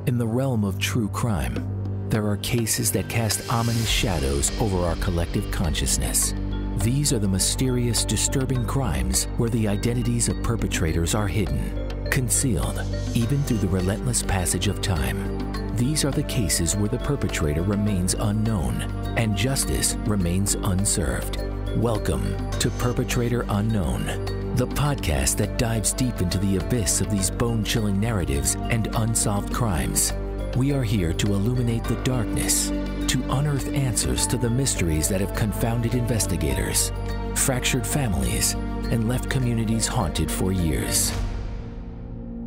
In the realm of true crime, there are cases that cast ominous shadows over our collective consciousness. These are the mysterious, disturbing crimes where the identities of perpetrators are hidden, concealed, even through the relentless passage of time. These are the cases where the perpetrator remains unknown and justice remains unserved. Welcome to Perpetrator Unknown, the podcast that dives deep into the abyss of these bone-chilling narratives and unsolved crimes. We are here to illuminate the darkness, to unearth answers to the mysteries that have confounded investigators, fractured families, and left communities haunted for years.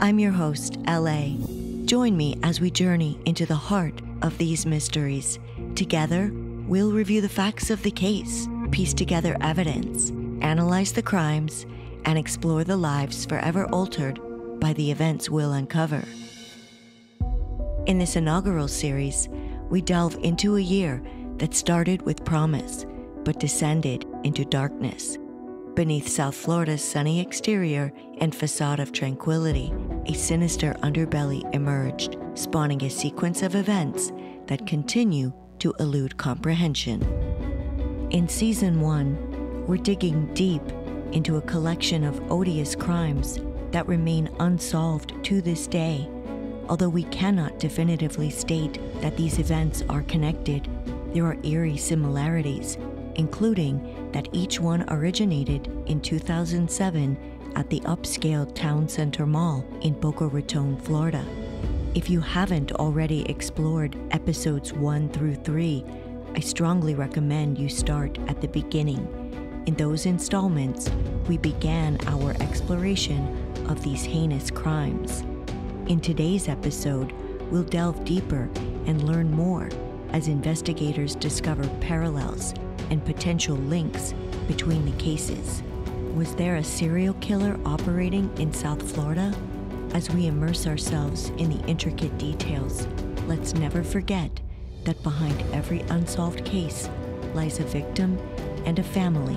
I'm your host, LA. Join me as we journey into the heart of these mysteries. Together, we'll review the facts of the case, piece together evidence, analyze the crimes, and explore the lives forever altered by the events we'll uncover. In this inaugural series, we delve into a year that started with promise, but descended into darkness. Beneath South Florida's sunny exterior and facade of tranquility, a sinister underbelly emerged, spawning a sequence of events that continue to elude comprehension. In Season 1, we're digging deep into a collection of odious crimes that remain unsolved to this day. Although we cannot definitively state that these events are connected, there are eerie similarities, including that each one originated in 2007 at the upscale Town Center Mall in Boca Raton, Florida. If you haven't already explored episodes 1 through 3, I strongly recommend you start at the beginning. In those installments, we began our exploration of these heinous crimes. In today's episode, we'll delve deeper and learn more as investigators discover parallels and potential links between the cases. Was there a serial killer operating in South Florida? As we immerse ourselves in the intricate details, let's never forget that behind every unsolved case lies a victim and a family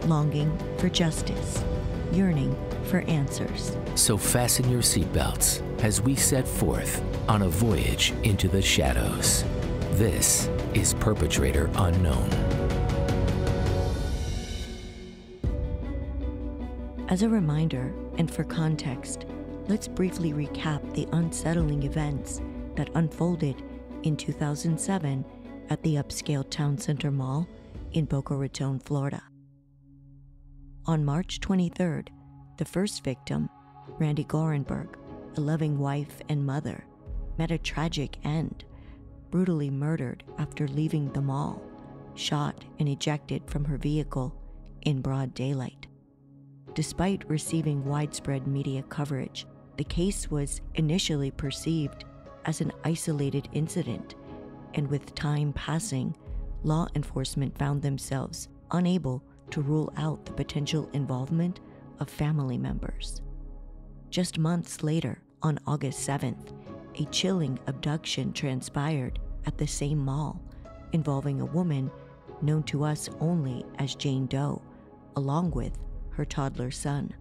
longing for justice, yearning for answers. So fasten your seatbelts as we set forth on a voyage into the shadows. This is Perpetrator Unknown. As a reminder, and for context, let's briefly recap the unsettling events that unfolded in 2007 at the upscale Town Center Mall in Boca Raton, Florida. On March 23rd, the first victim, Randy Gorenberg, a loving wife and mother, met a tragic end, brutally murdered after leaving the mall, shot and ejected from her vehicle in broad daylight. Despite receiving widespread media coverage, the case was initially perceived as an isolated incident, and with time passing, law enforcement found themselves unable to rule out the potential involvement of family members. Just months later, on August 7th, a chilling abduction transpired at the same mall, involving a woman known to us only as Jane Doe, along with her toddler son.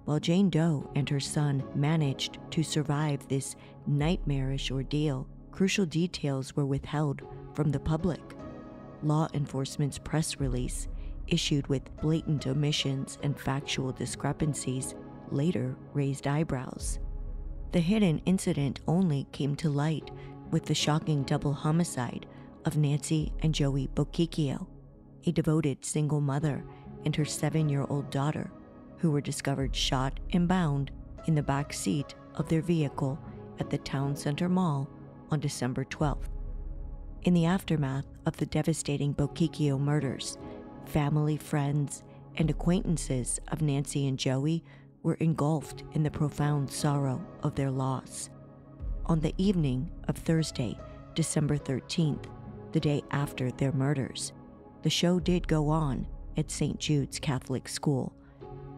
While Jane Doe and her son managed to survive this nightmarish ordeal, crucial details were withheld from the public. Law enforcement's press release, issued with blatant omissions and factual discrepancies, later raised eyebrows. The hidden incident only came to light with the shocking double homicide of Nancy and Joey Bochicchio, a devoted single mother and her 7-year-old daughter, who were discovered shot and bound in the back seat of their vehicle at the Town Center Mall on December 12th. In the aftermath of the devastating Bochicchio murders, family, friends, and acquaintances of Nancy and Joey were engulfed in the profound sorrow of their loss. On the evening of Thursday, December 13th, the day after their murders, the show did go on at St. Jude's Catholic School.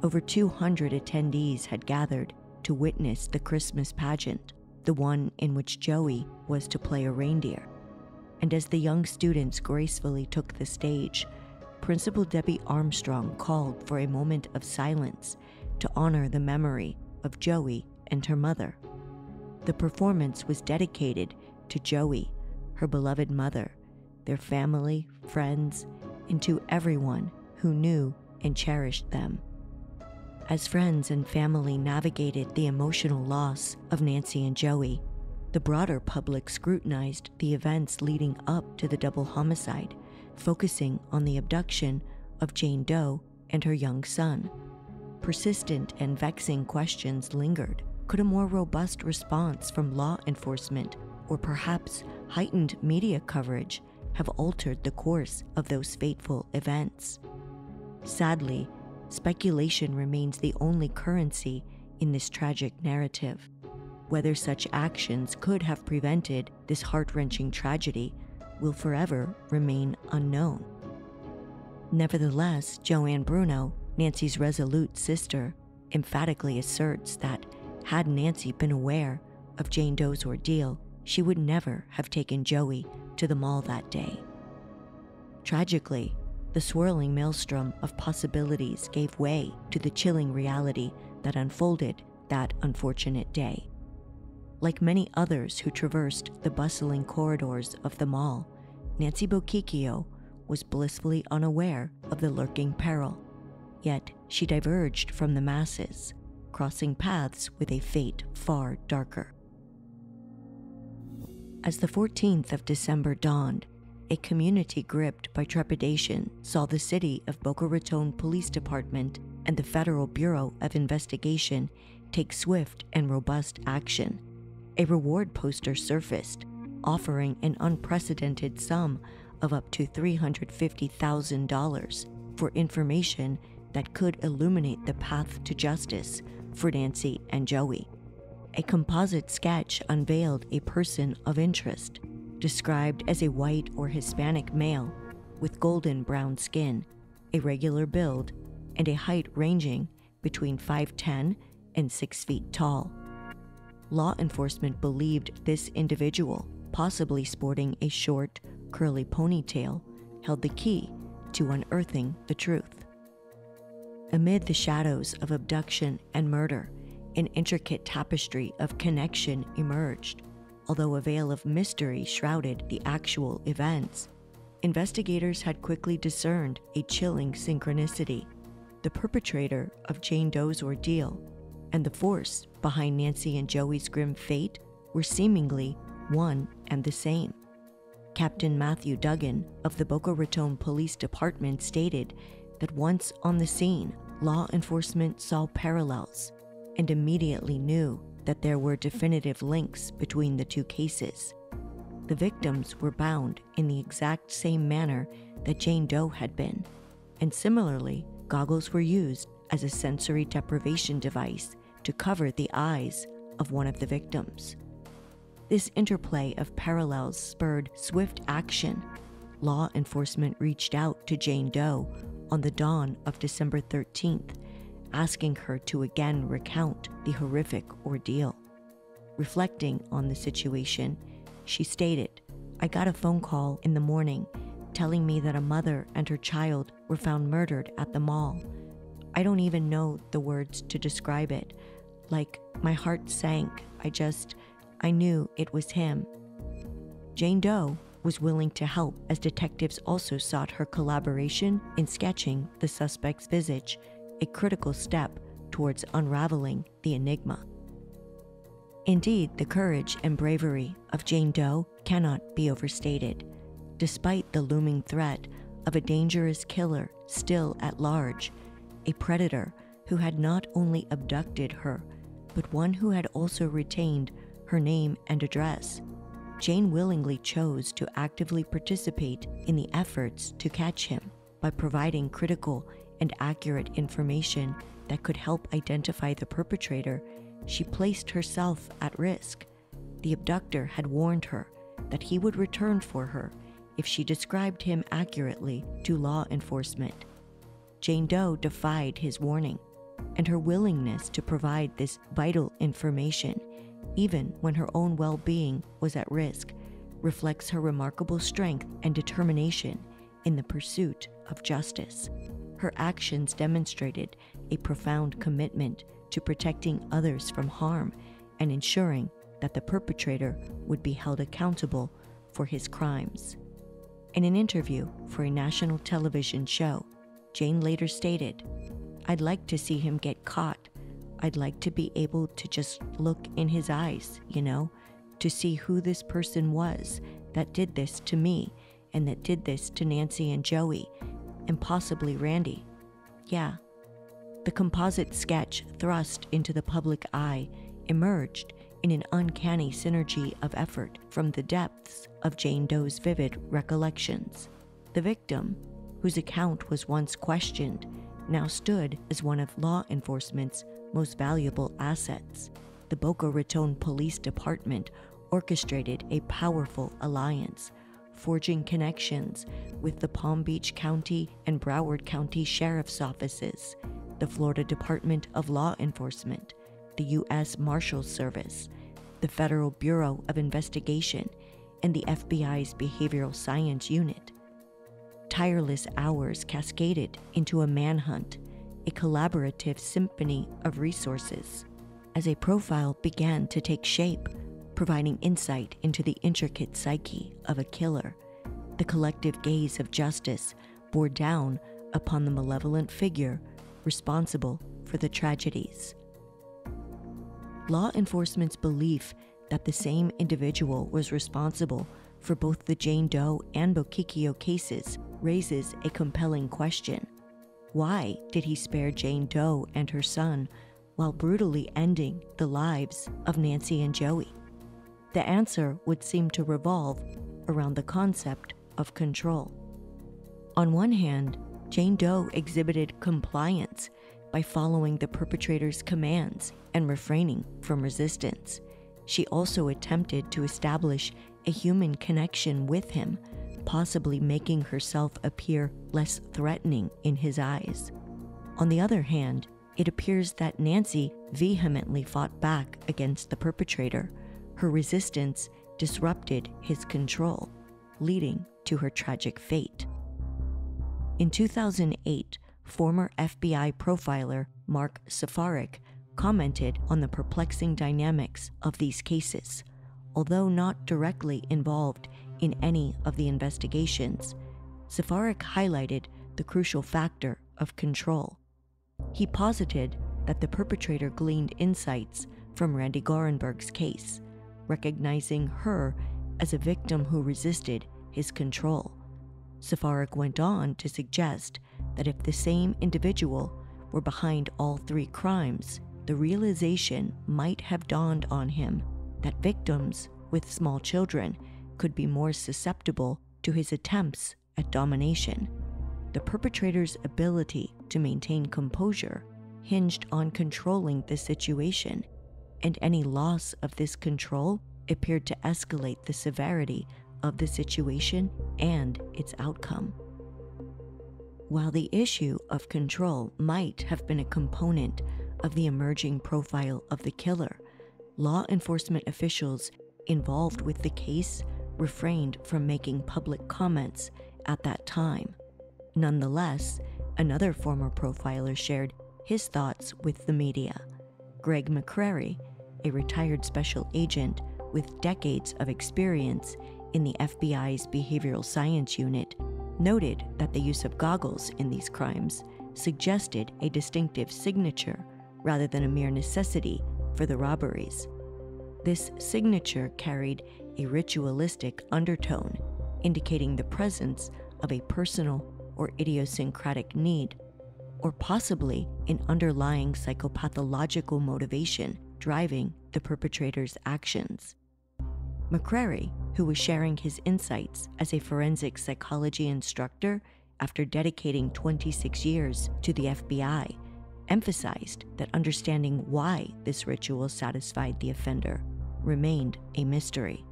Over 200 attendees had gathered to witness the Christmas pageant, the one in which Joey was to play a reindeer. And as the young students gracefully took the stage, Principal Debbie Armstrong called for a moment of silence to honor the memory of Joey and her mother. The performance was dedicated to Joey, her beloved mother, their family, friends, and to everyone who knew and cherished them. As friends and family navigated the emotional loss of Nancy and Joey, the broader public scrutinized the events leading up to the double homicide, focusing on the abduction of Jane Doe and her young son. Persistent and vexing questions lingered. Could a more robust response from law enforcement, or perhaps heightened media coverage, have altered the course of those fateful events? Sadly, speculation remains the only currency in this tragic narrative. Whether such actions could have prevented this heart-wrenching tragedy will forever remain unknown. Nevertheless, Joanne Bruno, Nancy's resolute sister, emphatically asserts that had Nancy been aware of Jane Doe's ordeal, she would never have taken Joey to the mall that day. Tragically, the swirling maelstrom of possibilities gave way to the chilling reality that unfolded that unfortunate day. Like many others who traversed the bustling corridors of the mall, Nancy Bochicchio was blissfully unaware of the lurking peril. Yet she diverged from the masses, crossing paths with a fate far darker. As the 14th of December dawned, a community gripped by trepidation saw the city of Boca Raton Police Department and the Federal Bureau of Investigation take swift and robust action. A reward poster surfaced, offering an unprecedented sum of up to $350,000 for information that could illuminate the path to justice for Nancy and Joey. A composite sketch unveiled a person of interest, described as a white or Hispanic male with golden brown skin, a regular build, and a height ranging between 5'10" and 6 feet tall. Law enforcement believed this individual, possibly sporting a short, curly ponytail, held the key to unearthing the truth. Amid the shadows of abduction and murder, an intricate tapestry of connection emerged. Although a veil of mystery shrouded the actual events, investigators had quickly discerned a chilling synchronicity. The perpetrator of Jane Doe's ordeal and the force behind Nancy and Joey's grim fate were seemingly one and the same. Captain Matthew Duggan of the Boca Raton Police Department stated that once on the scene, law enforcement saw parallels and immediately knew that there were definitive links between the two cases. The victims were bound in the exact same manner that Jane Doe had been, and similarly, goggles were used as a sensory deprivation device to cover the eyes of one of the victims. This interplay of parallels spurred swift action. Law enforcement reached out to Jane Doe on the dawn of December 13th, asking her to again recount the horrific ordeal. Reflecting on the situation, she stated, "I got a phone call in the morning telling me that a mother and her child were found murdered at the mall. I don't even know the words to describe it. Like, my heart sank. I knew it was him." Jane Doe was willing to help as detectives also sought her collaboration in sketching the suspect's visage, a critical step towards unraveling the enigma. Indeed, the courage and bravery of Jane Doe cannot be overstated. Despite the looming threat of a dangerous killer still at large, a predator who had not only abducted her, but one who had also retained her name and address, Jane willingly chose to actively participate in the efforts to catch him by providing critical and accurate information that could help identify the perpetrator. She placed herself at risk. The abductor had warned her that he would return for her if she described him accurately to law enforcement. Jane Doe defied his warning, and her willingness to provide this vital information, even when her own well-being was at risk, reflects her remarkable strength and determination in the pursuit of justice. Her actions demonstrated a profound commitment to protecting others from harm and ensuring that the perpetrator would be held accountable for his crimes. In an interview for a national television show, Jane later stated, "I'd like to see him get caught. I'd like to be able to just look in his eyes, to see who this person was that did this to me and that did this to Nancy and Joey, and possibly Randy. Yeah." The composite sketch thrust into the public eye emerged in an uncanny synergy of effort from the depths of Jane Doe's vivid recollections. The victim, whose account was once questioned, now stood as one of law enforcement's most valuable assets. The Boca Raton Police Department orchestrated a powerful alliance, forging connections with the Palm Beach County and Broward County Sheriff's Offices, the Florida Department of Law Enforcement, the U.S. Marshals Service, the Federal Bureau of Investigation, and the FBI's Behavioral Science Unit. Tireless hours cascaded into a manhunt, a collaborative symphony of resources, as a profile began to take shape, providing insight into the intricate psyche of a killer. The collective gaze of justice bore down upon the malevolent figure responsible for the tragedies. Law enforcement's belief that the same individual was responsible for both the Jane Doe and Bochicchio cases raises a compelling question. Why did he spare Jane Doe and her son while brutally ending the lives of Nancy and Joey? The answer would seem to revolve around the concept of control. On one hand, Jane Doe exhibited compliance by following the perpetrator's commands and refraining from resistance. She also attempted to establish a human connection with him, possibly making herself appear less threatening in his eyes. On the other hand, it appears that Nancy vehemently fought back against the perpetrator. Her resistance disrupted his control, leading to her tragic fate. In 2008, former FBI profiler Mark Safarik commented on the perplexing dynamics of these cases. Although not directly involved in any of the investigations, Safarik highlighted the crucial factor of control. He posited that the perpetrator gleaned insights from Randy Gorenberg's case, recognizing her as a victim who resisted his control. Safarik went on to suggest that if the same individual were behind all three crimes, the realization might have dawned on him that victims with small children could be more susceptible to his attempts at domination. The perpetrator's ability to maintain composure hinged on controlling the situation, and any loss of this control appeared to escalate the severity of the situation and its outcome. While the issue of control might have been a component of the emerging profile of the killer, law enforcement officials involved with the case refrained from making public comments at that time. Nonetheless, another former profiler shared his thoughts with the media. Greg McCrary, a retired special agent with decades of experience in the FBI's Behavioral Science Unit, noted that the use of goggles in these crimes suggested a distinctive signature rather than a mere necessity for the robberies. This signature carried a ritualistic undertone, indicating the presence of a personal or idiosyncratic need, or possibly an underlying psychopathological motivation driving the perpetrator's actions. McCrary, who was sharing his insights as a forensic psychology instructor after dedicating 26 years to the FBI, emphasized that understanding why this ritual satisfied the offender remained a mystery.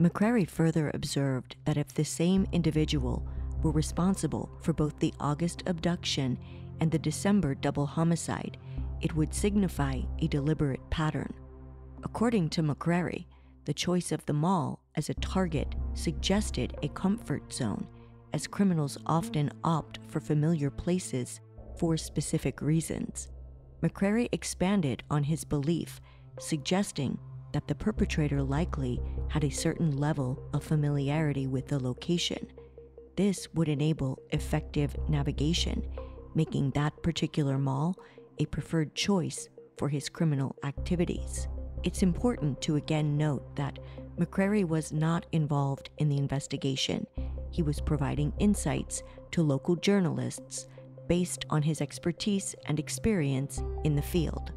McCrary further observed that if the same individual were responsible for both the August abduction and the December double homicide, it would signify a deliberate pattern. According to McCrary, the choice of the mall as a target suggested a comfort zone, as criminals often opt for familiar places for specific reasons. McCrary expanded on his belief, suggesting that the perpetrator likely had a certain level of familiarity with the location. This would enable effective navigation, making that particular mall a preferred choice for his criminal activities. It's important to again note that McCrary was not involved in the investigation. He was providing insights to local journalists based on his expertise and experience in the field.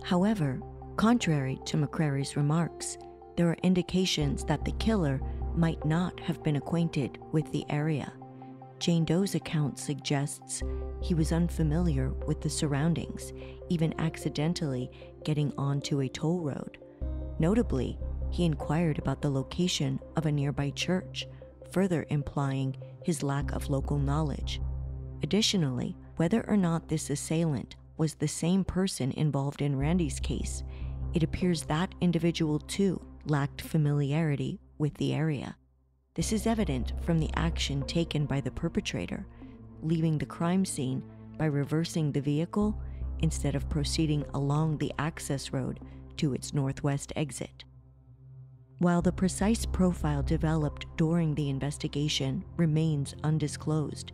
However, contrary to McCrary's remarks, there are indications that the killer might not have been acquainted with the area. Jane Doe's account suggests he was unfamiliar with the surroundings, even accidentally getting onto a toll road. Notably, he inquired about the location of a nearby church, further implying his lack of local knowledge. Additionally, whether or not this assailant was the same person involved in Randy's case, it appears that individual too lacked familiarity with the area. This is evident from the action taken by the perpetrator, leaving the crime scene by reversing the vehicle instead of proceeding along the access road to its northwest exit. While the precise profile developed during the investigation remains undisclosed,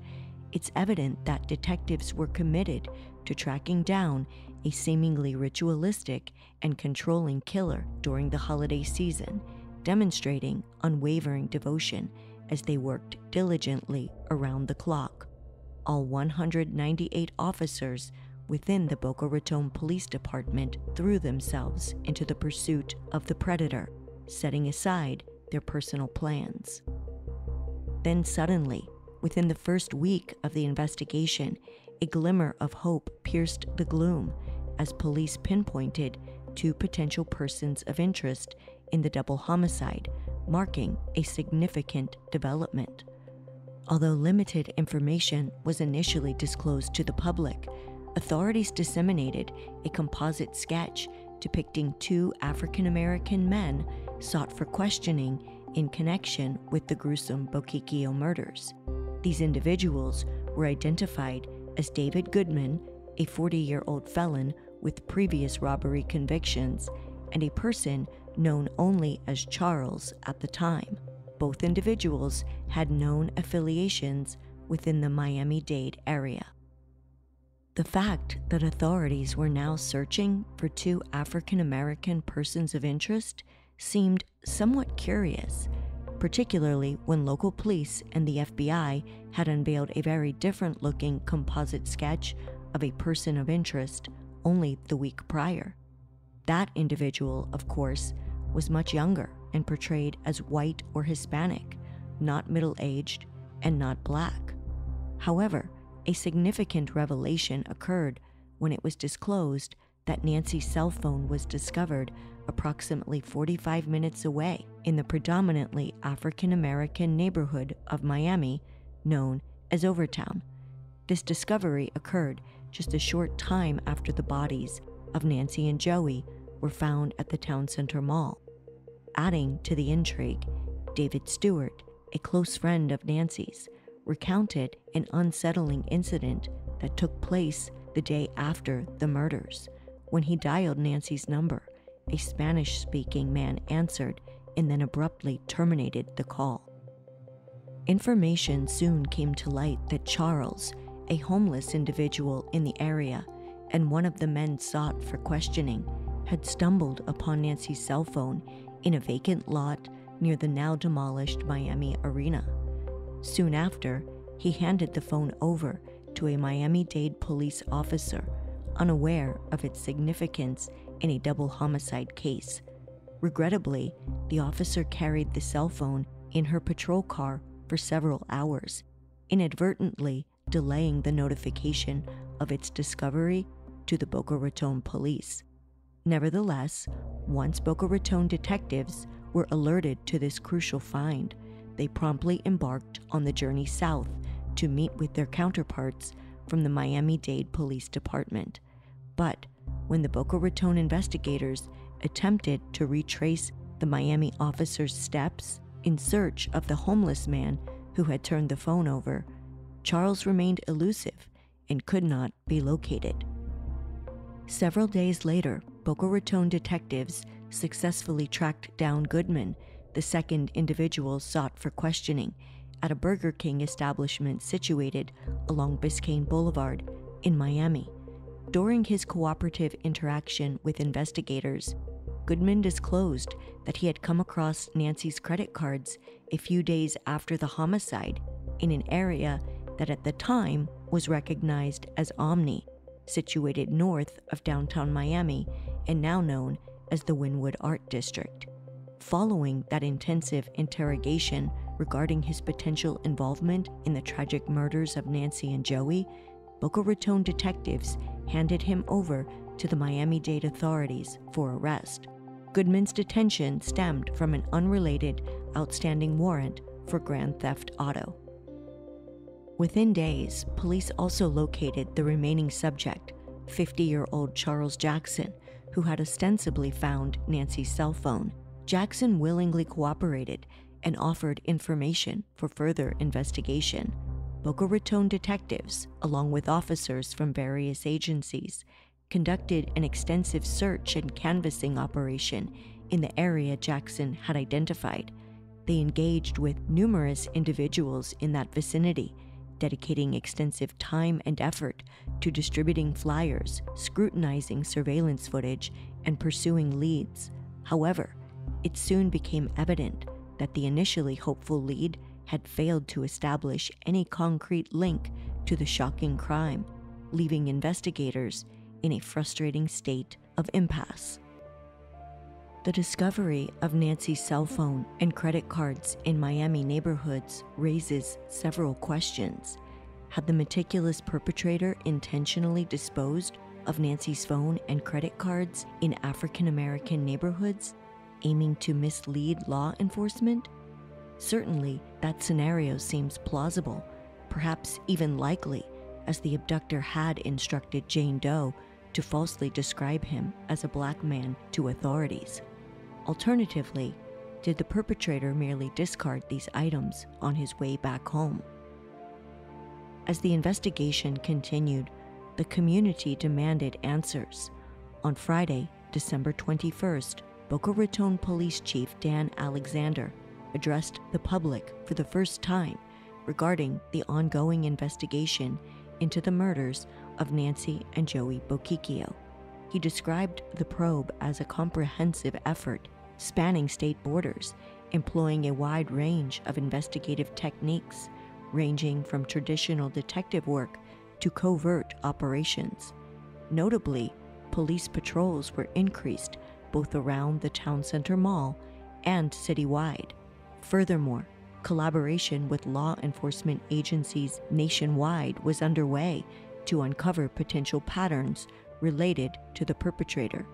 it's evident that detectives were committed to tracking down a seemingly ritualistic and controlling killer during the holiday season, demonstrating unwavering devotion as they worked diligently around the clock. All 198 officers within the Boca Raton Police Department threw themselves into the pursuit of the predator, setting aside their personal plans. Then suddenly, within the first week of the investigation, a glimmer of hope pierced the gloom as police pinpointed two potential persons of interest in the double homicide, marking a significant development. Although limited information was initially disclosed to the public, authorities disseminated a composite sketch depicting two African-American men sought for questioning in connection with the gruesome Bochicchio murders. These individuals were identified as David Goodman, a 40-year-old felon with previous robbery convictions, and a person known only as Charles at the time. Both individuals had known affiliations within the Miami-Dade area. The fact that authorities were now searching for two African-American persons of interest seemed somewhat curious, particularly when local police and the FBI had unveiled a very different-looking composite sketch of a person of interest only the week prior. That individual, of course, was much younger and portrayed as white or Hispanic, not middle-aged and not black. However, a significant revelation occurred when it was disclosed that Nancy's cell phone was discovered approximately 45 minutes away in the predominantly African-American neighborhood of Miami known as Overtown. This discovery occurred just a short time after the bodies of Nancy and Joey were found at the town center mall. Adding to the intrigue, David Stewart, a close friend of Nancy's, recounted an unsettling incident that took place the day after the murders. When he dialed Nancy's number, a Spanish-speaking man answered and then abruptly terminated the call. Information soon came to light that Charles, a homeless individual in the area and one of the men sought for questioning, had stumbled upon Nancy's cell phone in a vacant lot near the now demolished Miami Arena. Soon after, he handed the phone over to a Miami-Dade police officer, unaware of its significance in a double homicide case. Regrettably, the officer carried the cell phone in her patrol car for several hours, inadvertently delaying the notification of its discovery to the Boca Raton police. Nevertheless, once Boca Raton detectives were alerted to this crucial find, they promptly embarked on the journey south to meet with their counterparts from the Miami-Dade Police Department. But when the Boca Raton investigators attempted to retrace the Miami officer's steps in search of the homeless man who had turned the phone over, Charles remained elusive and could not be located. Several days later, Boca Raton detectives successfully tracked down Goodman, the second individual sought for questioning, at a Burger King establishment situated along Biscayne Boulevard in Miami. During his cooperative interaction with investigators, Goodman disclosed that he had come across Nancy's credit cards a few days after the homicide in an area that at the time was recognized as Omni, situated north of downtown Miami and now known as the Wynwood Art District. Following that intensive interrogation regarding his potential involvement in the tragic murders of Nancy and Joey, Boca Raton detectives handed him over to the Miami-Dade authorities for arrest. Goodman's detention stemmed from an unrelated, outstanding warrant for grand theft auto. Within days, police also located the remaining subject, 50-year-old Charles Jackson, who had ostensibly found Nancy's cell phone. Jackson willingly cooperated and offered information for further investigation. Boca Raton detectives, along with officers from various agencies, conducted an extensive search and canvassing operation in the area Jackson had identified. They engaged with numerous individuals in that vicinity, dedicating extensive time and effort to distributing flyers, scrutinizing surveillance footage, and pursuing leads. However, it soon became evident that the initially hopeful lead had failed to establish any concrete link to the shocking crime, leaving investigators in a frustrating state of impasse. The discovery of Nancy's cell phone and credit cards in Miami neighborhoods raises several questions. Had the meticulous perpetrator intentionally disposed of Nancy's phone and credit cards in African American neighborhoods, aiming to mislead law enforcement? Certainly, that scenario seems plausible, perhaps even likely, as the abductor had instructed Jane Doe to falsely describe him as a black man to authorities. Alternatively, did the perpetrator merely discard these items on his way back home? As the investigation continued, the community demanded answers. On Friday, December 21st, Boca Raton Police Chief Dan Alexander addressed the public for the first time regarding the ongoing investigation into the murders of Nancy and Joey Bochicchio. He described the probe as a comprehensive effort spanning state borders, employing a wide range of investigative techniques, ranging from traditional detective work to covert operations. Notably, police patrols were increased both around the town center mall and citywide. Furthermore, collaboration with law enforcement agencies nationwide was underway to uncover potential patterns related to the perpetrator.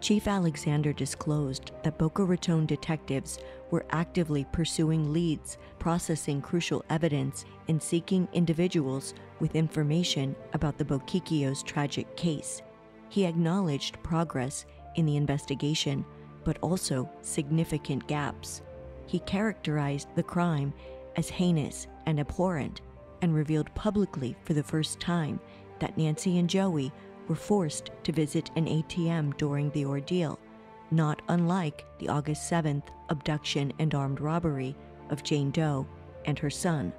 Chief Alexander disclosed that Boca Raton detectives were actively pursuing leads, processing crucial evidence, and seeking individuals with information about the Bochicchio's tragic case. He acknowledged progress in the investigation, but also significant gaps. He characterized the crime as heinous and abhorrent, and revealed publicly for the first time that Nancy and Joey were forced to visit an ATM during the ordeal, not unlike the August 7th abduction and armed robbery of Jane Doe and her son.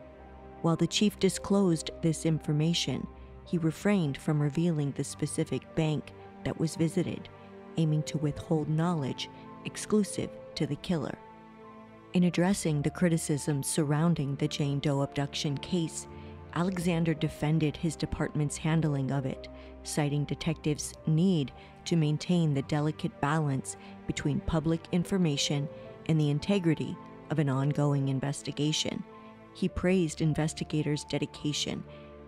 While the chief disclosed this information, he refrained from revealing the specific bank that was visited, aiming to withhold knowledge exclusive to the killer. In addressing the criticisms surrounding the Jane Doe abduction case, Alexander defended his department's handling of it, citing detectives' need to maintain the delicate balance between public information and the integrity of an ongoing investigation. He praised investigators' dedication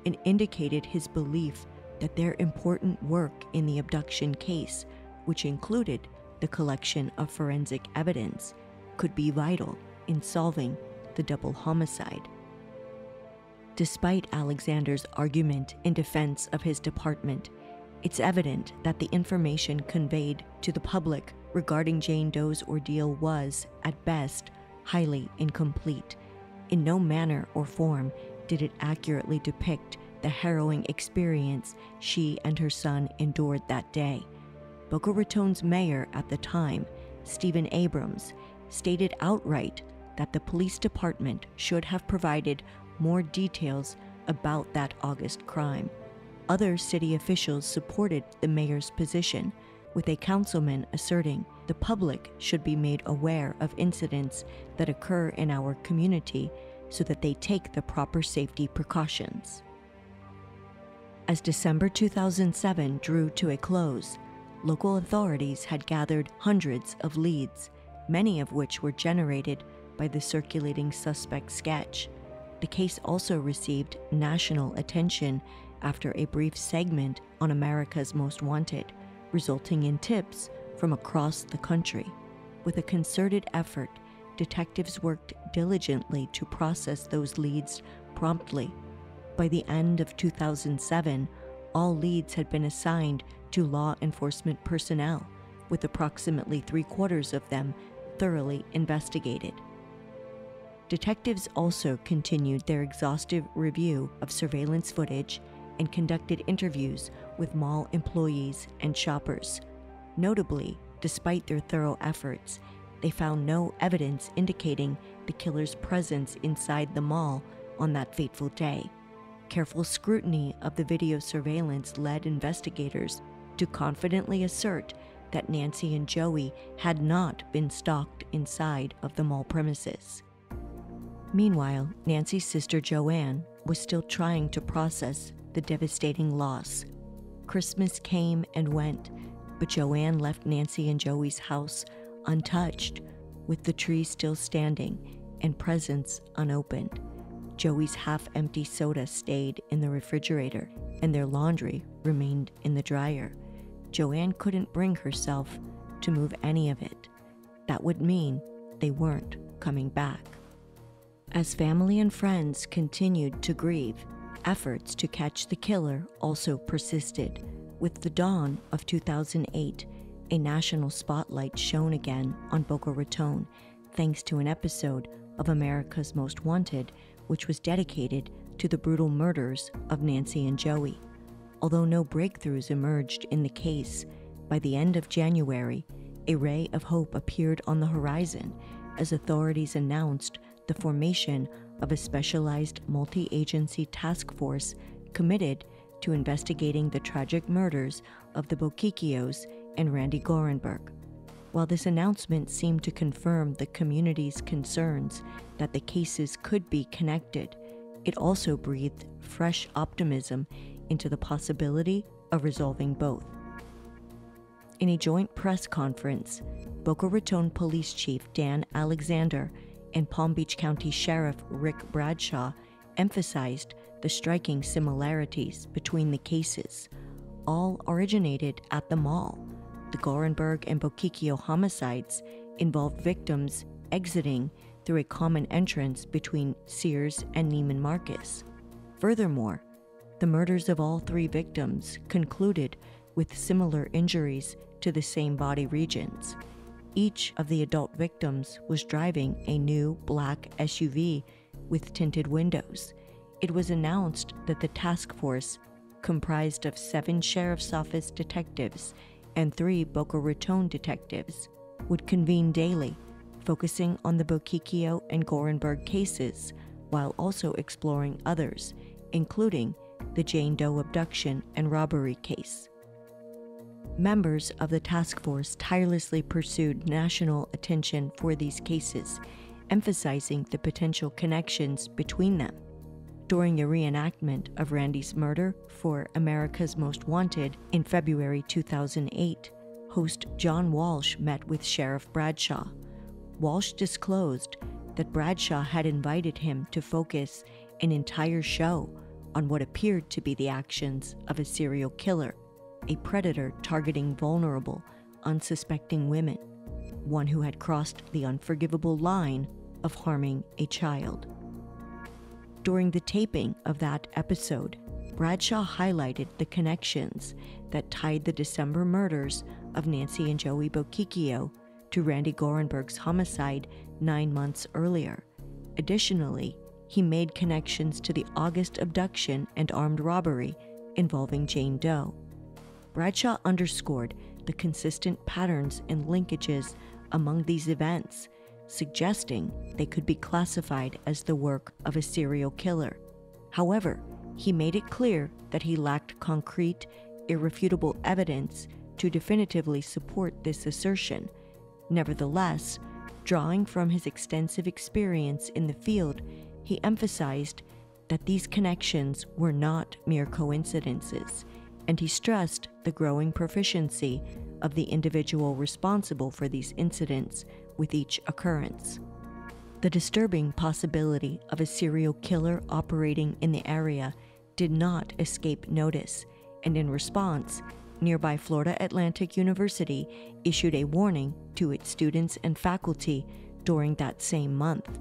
and indicated his belief that their important work in the abduction case, which included the collection of forensic evidence, could be vital in solving the double homicide. Despite Alexander's argument in defense of his department, it's evident that the information conveyed to the public regarding Jane Doe's ordeal was, at best, highly incomplete. In no manner or form did it accurately depict the harrowing experience she and her son endured that day. Boca Raton's mayor at the time, Stephen Abrams, stated outright that the police department should have provided more details about that August crime. Other city officials supported the mayor's position, with a councilman asserting the public should be made aware of incidents that occur in our community so that they take the proper safety precautions. As December 2007 drew to a close, local authorities had gathered hundreds of leads, many of which were generated by the circulating suspect sketch. The case also received national attention after a brief segment on America's Most Wanted, resulting in tips from across the country. With a concerted effort, detectives worked diligently to process those leads promptly. By the end of 2007, all leads had been assigned to law enforcement personnel, with approximately 3/4 of them thoroughly investigated. Detectives also continued their exhaustive review of surveillance footage and conducted interviews with mall employees and shoppers. Notably, despite their thorough efforts, they found no evidence indicating the killer's presence inside the mall on that fateful day. Careful scrutiny of the video surveillance led investigators to confidently assert that Nancy and Joey had not been stalked inside of the mall premises. Meanwhile, Nancy's sister Joanne was still trying to process the devastating loss. Christmas came and went, but Joanne left Nancy and Joey's house untouched, with the tree still standing and presents unopened. Joey's half-empty soda stayed in the refrigerator, and their laundry remained in the dryer. Joanne couldn't bring herself to move any of it. That would mean they weren't coming back. As family and friends continued to grieve, efforts to catch the killer also persisted. With the dawn of 2008, a national spotlight shone again on Boca Raton, thanks to an episode of America's Most Wanted, which was dedicated to the brutal murders of Nancy and Joey. Although no breakthroughs emerged in the case, by the end of January, a ray of hope appeared on the horizon as authorities announced the formation of a specialized multi-agency task force committed to investigating the tragic murders of the Bochicchios and Randy Gorenberg. While this announcement seemed to confirm the community's concerns that the cases could be connected, it also breathed fresh optimism into the possibility of resolving both. In a joint press conference, Boca Raton Police Chief Dan Alexander and Palm Beach County Sheriff Rick Bradshaw emphasized the striking similarities between the cases. All originated at the mall. The Gorenberg and Bochicchio homicides involved victims exiting through a common entrance between Sears and Neiman Marcus. Furthermore, the murders of all three victims concluded with similar injuries to the same body regions. Each of the adult victims was driving a new black SUV with tinted windows. It was announced that the task force, comprised of 7 sheriff's office detectives and 3 Boca Raton detectives, would convene daily, focusing on the Bochicchio and Gorenberg cases, while also exploring others, including the Jane Doe abduction and robbery case. Members of the task force tirelessly pursued national attention for these cases, emphasizing the potential connections between them. During a reenactment of Randy's murder for America's Most Wanted in February 2008, host John Walsh met with Sheriff Bradshaw. Walsh disclosed that Bradshaw had invited him to focus an entire show on what appeared to be the actions of a serial killer, a predator targeting vulnerable, unsuspecting women, one who had crossed the unforgivable line of harming a child. During the taping of that episode, Bradshaw highlighted the connections that tied the December murders of Nancy and Joey Bochicchio to Randy Gorenberg's homicide 9 months earlier. Additionally, he made connections to the August abduction and armed robbery involving Jane Doe. Bradshaw underscored the consistent patterns and linkages among these events, suggesting they could be classified as the work of a serial killer. However, he made it clear that he lacked concrete, irrefutable evidence to definitively support this assertion. Nevertheless, drawing from his extensive experience in the field, he emphasized that these connections were not mere coincidences, and he stressed the growing proficiency of the individual responsible for these incidents with each occurrence. The disturbing possibility of a serial killer operating in the area did not escape notice, and in response, nearby Florida Atlantic University issued a warning to its students and faculty during that same month.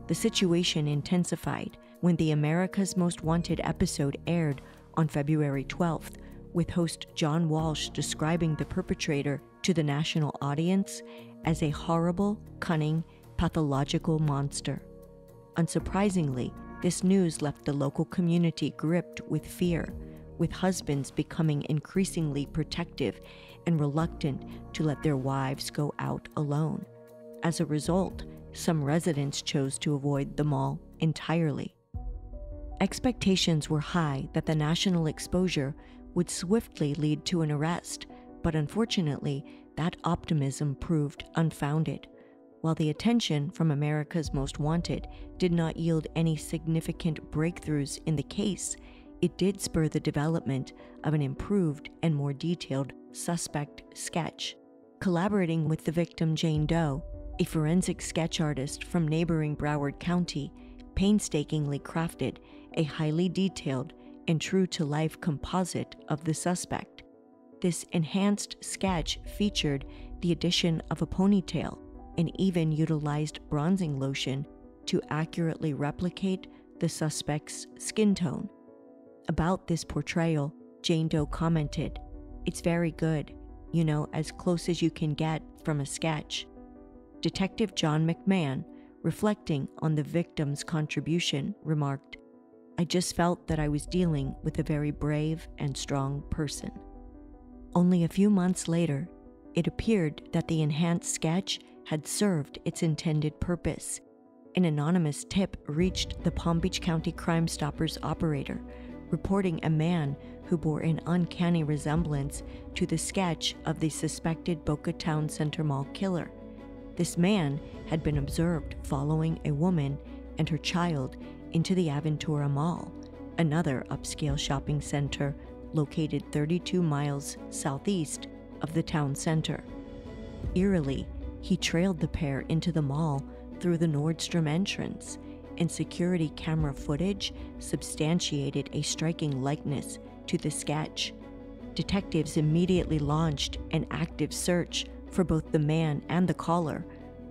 The situation intensified when the America's Most Wanted episode aired on February 12th, with host John Walsh describing the perpetrator to the national audience as a horrible, cunning, pathological monster. Unsurprisingly, this news left the local community gripped with fear, with husbands becoming increasingly protective and reluctant to let their wives go out alone. As a result, some residents chose to avoid the mall entirely. Expectations were high that the national exposure would swiftly lead to an arrest, but unfortunately, that optimism proved unfounded. While the attention from America's Most Wanted did not yield any significant breakthroughs in the case, it did spur the development of an improved and more detailed suspect sketch. Collaborating with the victim Jane Doe, a forensic sketch artist from neighboring Broward County painstakingly crafted a highly detailed and true-to-life composite of the suspect. This enhanced sketch featured the addition of a ponytail and even utilized bronzing lotion to accurately replicate the suspect's skin tone. About this portrayal, Jane Doe commented, "It's very good, as close as you can get from a sketch." Detective John McMahon, reflecting on the victim's contribution, remarked, "I just felt that I was dealing with a very brave and strong person." Only a few months later, it appeared that the enhanced sketch had served its intended purpose. An anonymous tip reached the Palm Beach County Crime Stoppers operator, reporting a man who bore an uncanny resemblance to the sketch of the suspected Boca Town Center Mall killer. This man had been observed following a woman and her child into the Aventura Mall, another upscale shopping center located 32 miles southeast of the town center. Eerily, he trailed the pair into the mall through the Nordstrom entrance, and security camera footage substantiated a striking likeness to the sketch. Detectives immediately launched an active search for both the man and the caller,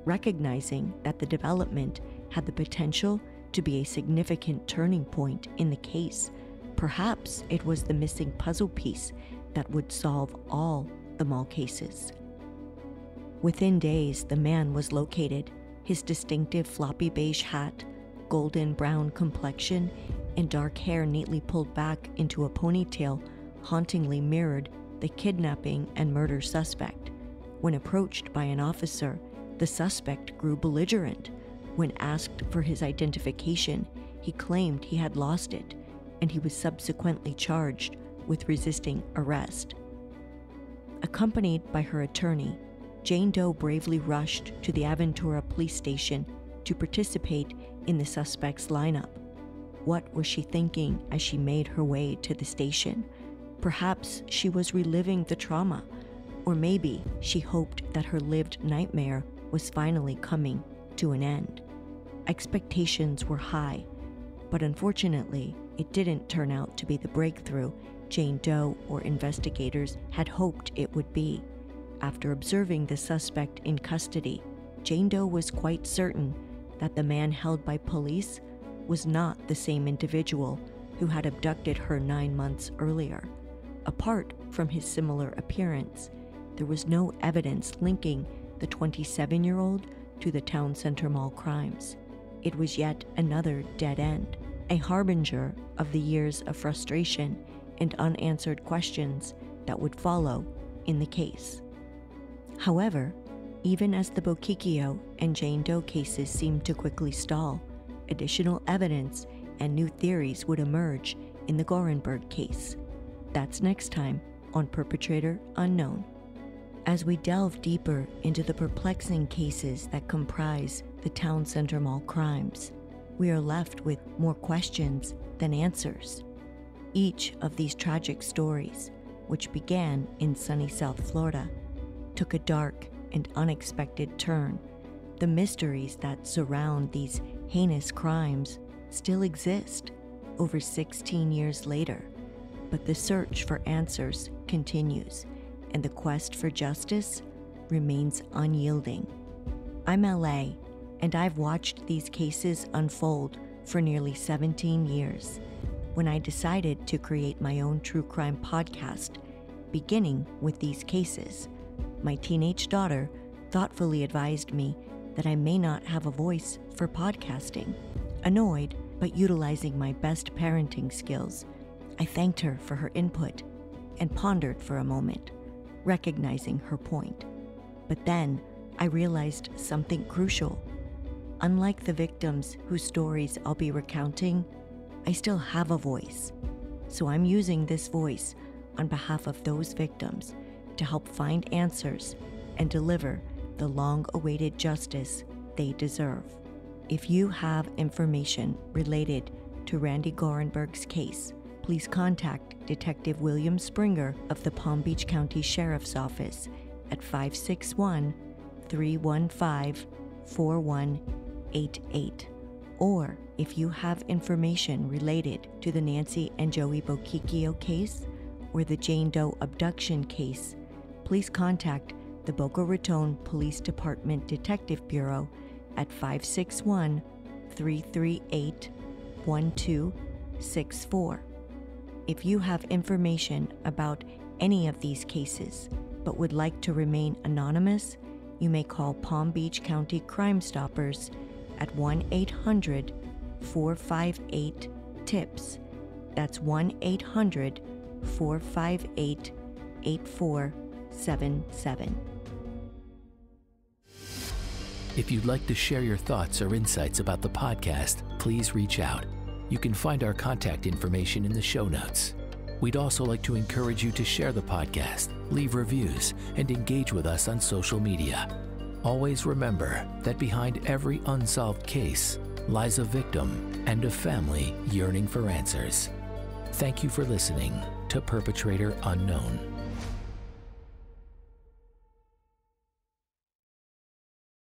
recognizing that the development had the potential to be a significant turning point in the case. Perhaps it was the missing puzzle piece that would solve all the mall cases. Within days, the man was located. His distinctive floppy beige hat, golden brown complexion, and dark hair neatly pulled back into a ponytail hauntingly mirrored the kidnapping and murder suspect. When approached by an officer, the suspect grew belligerent. When asked for his identification, he claimed he had lost it, and he was subsequently charged with resisting arrest. Accompanied by her attorney, Jane Doe bravely rushed to the Aventura police station to participate in the suspect's lineup. What was she thinking as she made her way to the station? Perhaps she was reliving the trauma, or maybe she hoped that her lived nightmare was finally coming to an end. Expectations were high, but unfortunately, it didn't turn out to be the breakthrough Jane Doe or investigators had hoped it would be. After observing the suspect in custody, Jane Doe was quite certain that the man held by police was not the same individual who had abducted her 9 months earlier. Apart from his similar appearance, there was no evidence linking the 27-year-old to the town center mall crimes. It was yet another dead end, a harbinger of the years of frustration and unanswered questions that would follow in the case. However, even as the Bochicchio and Jane Doe cases seemed to quickly stall, additional evidence and new theories would emerge in the Gorenberg case. That's next time on Perpetrator Unknown. As we delve deeper into the perplexing cases that comprise the town center mall crimes, we are left with more questions than answers. Each of these tragic stories, which began in sunny South Florida, took a dark and unexpected turn. The mysteries that surround these heinous crimes still exist over 16 years later, but the search for answers continues, and the quest for justice remains unyielding. I'm LA, and I've watched these cases unfold for nearly 17 years. When I decided to create my own true crime podcast, beginning with these cases, my teenage daughter thoughtfully advised me that I may not have a voice for podcasting. Annoyed, but utilizing my best parenting skills, I thanked her for her input and pondered for a moment, recognizing her point. But then I realized something crucial. Unlike the victims whose stories I'll be recounting, I still have a voice. So I'm using this voice on behalf of those victims to help find answers and deliver the long-awaited justice they deserve. If you have information related to Randy Gorenberg's case, please contact Detective William Springer of the Palm Beach County Sheriff's Office at 561-315-4188. Or if you have information related to the Nancy and Joey Bochicchio case or the Jane Doe abduction case, please contact the Boca Raton Police Department Detective Bureau at 561-338-1264. If you have information about any of these cases but would like to remain anonymous, you may call Palm Beach County Crime Stoppers at 1-800-458-TIPS. That's 1-800-458-8477. If you'd like to share your thoughts or insights about the podcast, please reach out. You can find our contact information in the show notes. We'd also like to encourage you to share the podcast, leave reviews, and engage with us on social media. Always remember that behind every unsolved case lies a victim and a family yearning for answers. Thank you for listening to Perpetrator Unknown.